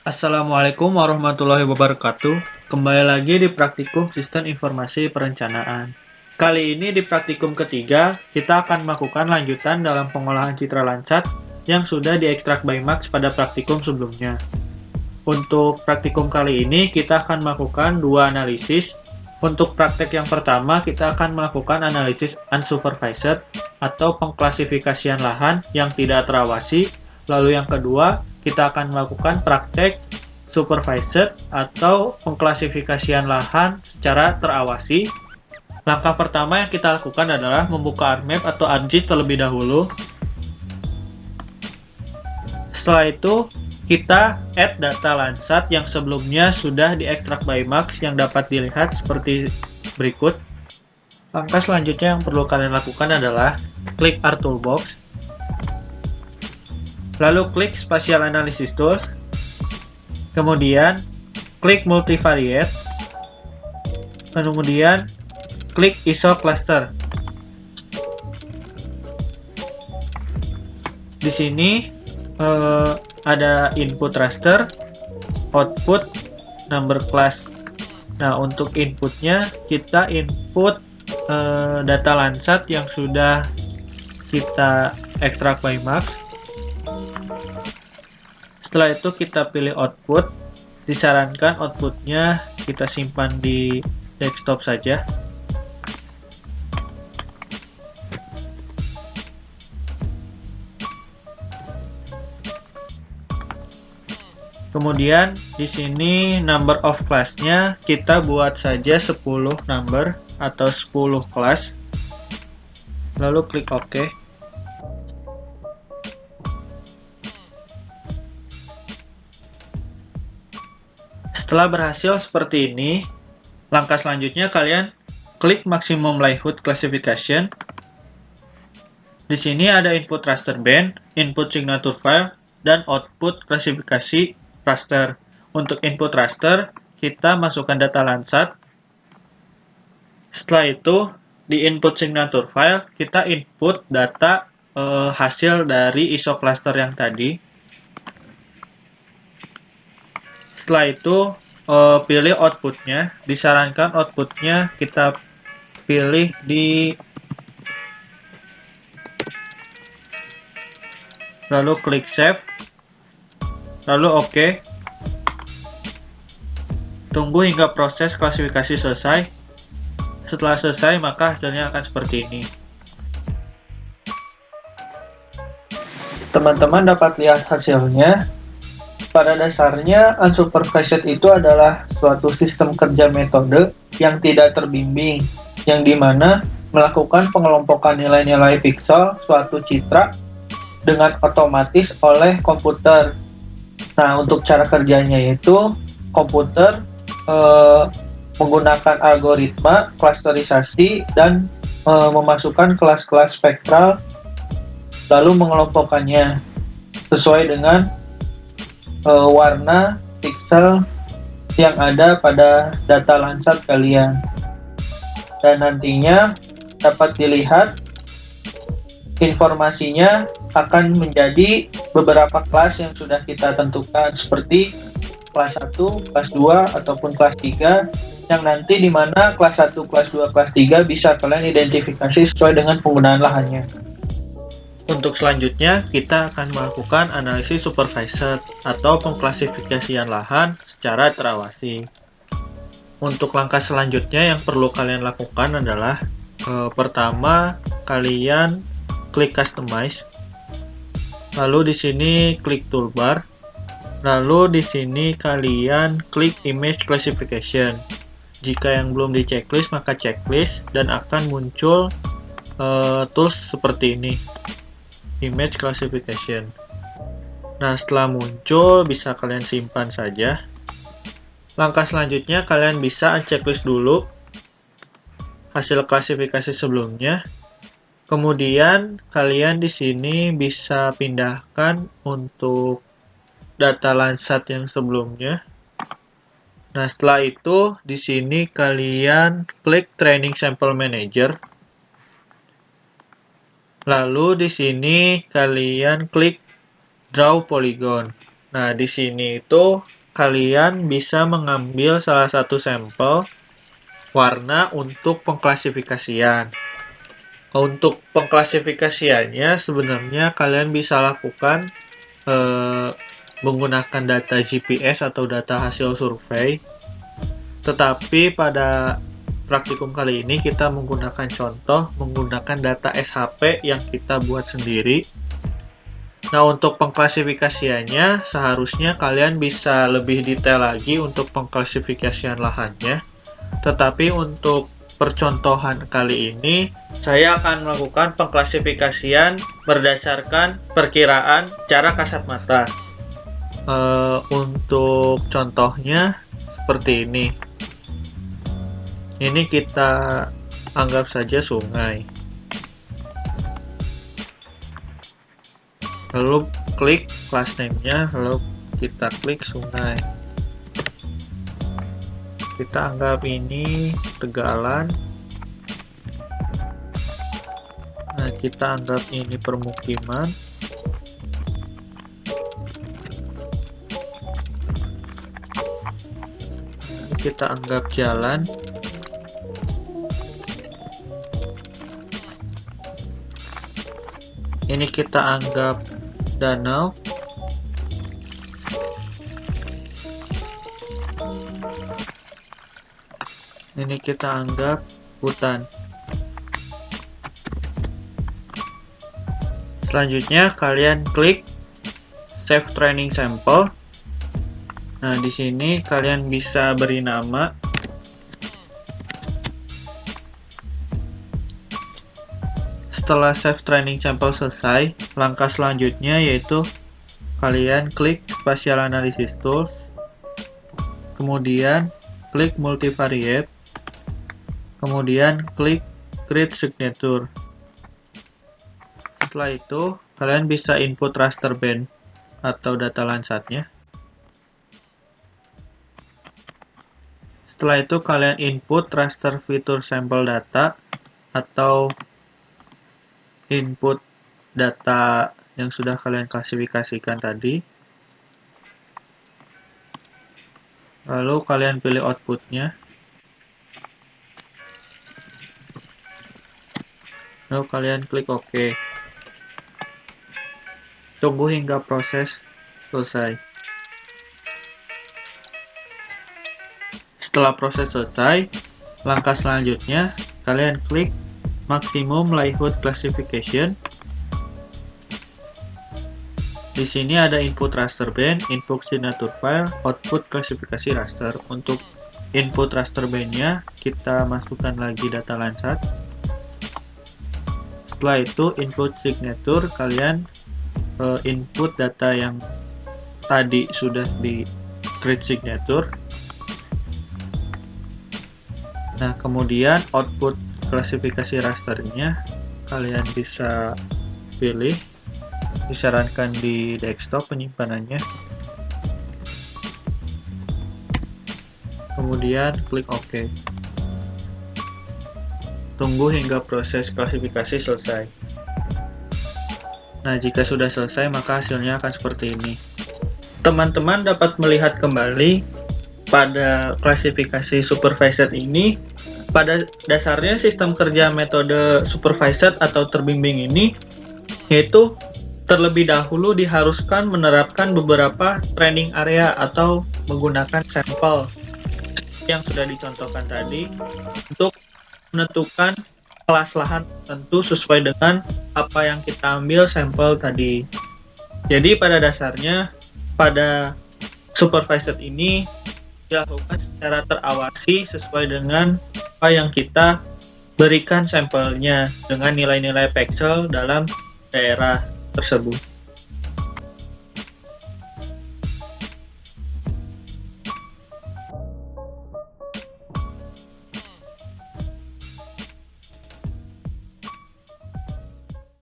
Assalamualaikum warahmatullahi wabarakatuh. Kembali lagi di praktikum Sistem Informasi Perencanaan. Kali ini di praktikum ketiga, kita akan melakukan lanjutan dalam pengolahan citra Landsat yang sudah diekstrak by Max pada praktikum sebelumnya. Untuk praktikum kali ini, kita akan melakukan dua analisis. Untuk praktek yang pertama, kita akan melakukan analisis unsupervised atau pengklasifikasian lahan yang tidak terawasi. Lalu yang kedua, kita akan melakukan praktek supervised atau pengklasifikasian lahan secara terawasi. Langkah pertama yang kita lakukan adalah membuka ArcMap atau ArcGIS terlebih dahulu. Setelah itu, kita add data Landsat yang sebelumnya sudah diekstrak by Max yang dapat dilihat seperti berikut. Langkah selanjutnya yang perlu kalian lakukan adalah klik Art Toolbox, lalu klik Spatial Analysis Tools, kemudian klik Multivariate, kemudian klik ISO Cluster. Di sini ada input raster, output, number class. Nah, untuk inputnya kita input data Landsat yang sudah kita ekstrak by Max. Setelah itu kita pilih output. Disarankan outputnya kita simpan di desktop saja. Kemudian di sini number of class-nya kita buat saja 10 number atau 10 kelas. Lalu klik OK. Setelah berhasil seperti ini, langkah selanjutnya kalian klik Maximum Likelihood Classification. Di sini ada input raster band, input signature file, dan output klasifikasi raster. Untuk input raster, kita masukkan data Landsat. Setelah itu, di input signature file, kita input data hasil dari ISO cluster yang tadi. Setelah itu, pilih outputnya. Disarankan outputnya kita pilih di lalu klik save, lalu OK. Tunggu hingga proses klasifikasi selesai. Setelah selesai, maka hasilnya akan seperti ini. Teman-teman dapat lihat hasilnya. Pada dasarnya, unsupervised itu adalah suatu sistem kerja metode yang tidak terbimbing, yang dimana melakukan pengelompokan nilai-nilai piksel suatu citra dengan otomatis oleh komputer. Nah, untuk cara kerjanya itu komputer menggunakan algoritma klasterisasi dan memasukkan kelas-kelas spektral lalu mengelompokkannya sesuai dengan warna piksel yang ada pada data Landsat kalian. Dan nantinya dapat dilihat informasinya akan menjadi beberapa kelas yang sudah kita tentukan seperti kelas 1, kelas 2, ataupun kelas 3 yang nanti di mana kelas 1, kelas 2, kelas 3 bisa kalian identifikasi sesuai dengan penggunaan lahannya. Untuk selanjutnya, kita akan melakukan analisis supervised atau pengklasifikasian lahan secara terawasi. Untuk langkah selanjutnya yang perlu kalian lakukan adalah pertama, kalian klik Customize. Lalu di sini klik Toolbar. Lalu di sini kalian klik Image Classification. Jika yang belum di checklist, maka checklist dan akan muncul tools seperti ini. Image Classification. Nah, setelah muncul bisa kalian simpan saja. Langkah selanjutnya kalian bisa checklist dulu hasil klasifikasi sebelumnya. Kemudian kalian di sini bisa pindahkan untuk data Landsat yang sebelumnya. Nah, setelah itu di sini kalian klik Training Sample Manager. Lalu di sini kalian klik Draw Polygon. Nah, di sini itu kalian bisa mengambil salah satu sampel warna untuk pengklasifikasian. Untuk pengklasifikasiannya sebenarnya kalian bisa lakukan menggunakan data GPS atau data hasil survei. Tetapi pada praktikum kali ini kita menggunakan contoh menggunakan data SHP yang kita buat sendiri. Nah, untuk pengklasifikasiannya seharusnya kalian bisa lebih detail lagi untuk pengklasifikasian lahannya. Tetapi untuk percontohan kali ini saya akan melakukan pengklasifikasian berdasarkan perkiraan cara kasat mata. Untuk contohnya seperti ini. Ini kita anggap saja sungai. Lalu klik class name-nya, lalu kita klik sungai. Kita anggap ini tegalan. Nah, kita anggap ini permukiman. Ini kita anggap jalan. Ini kita anggap danau. Ini kita anggap hutan. Selanjutnya kalian klik Save Training Sample. Nah, di sini kalian bisa beri nama. Setelah Save Training Sample selesai, langkah selanjutnya yaitu kalian klik Spatial Analysis Tools, kemudian klik Multivariate, kemudian klik Create Signature. Setelah itu, kalian bisa input raster band atau data Landsat-nya. Setelah itu, kalian input raster feature sample data atau input data yang sudah kalian klasifikasikan tadi. Lalu kalian pilih outputnya. Lalu kalian klik OK. Tunggu hingga proses selesai. Setelah proses selesai, langkah selanjutnya kalian klik Maximum Likelihood Classification. Di sini ada input raster band, input signature file, output klasifikasi raster. Untuk input raster bandnya kita masukkan lagi data Landsat. Setelah itu input signature, kalian input data yang tadi sudah di create signature. Nah, kemudian output klasifikasi rasternya kalian bisa pilih, disarankan di desktop penyimpanannya. Kemudian klik OK. Tunggu hingga proses klasifikasi selesai. Nah, jika sudah selesai maka hasilnya akan seperti ini. Teman-teman dapat melihat kembali pada klasifikasi supervised ini. Pada dasarnya sistem kerja metode supervised atau terbimbing ini yaitu terlebih dahulu diharuskan menerapkan beberapa training area atau menggunakan sampel yang sudah dicontohkan tadi untuk menentukan kelas lahan tentu sesuai dengan apa yang kita ambil sampel tadi. Jadi pada dasarnya pada supervised ini dilakukan secara terawasi sesuai dengan apa yang kita berikan sampelnya dengan nilai-nilai pixel dalam daerah tersebut.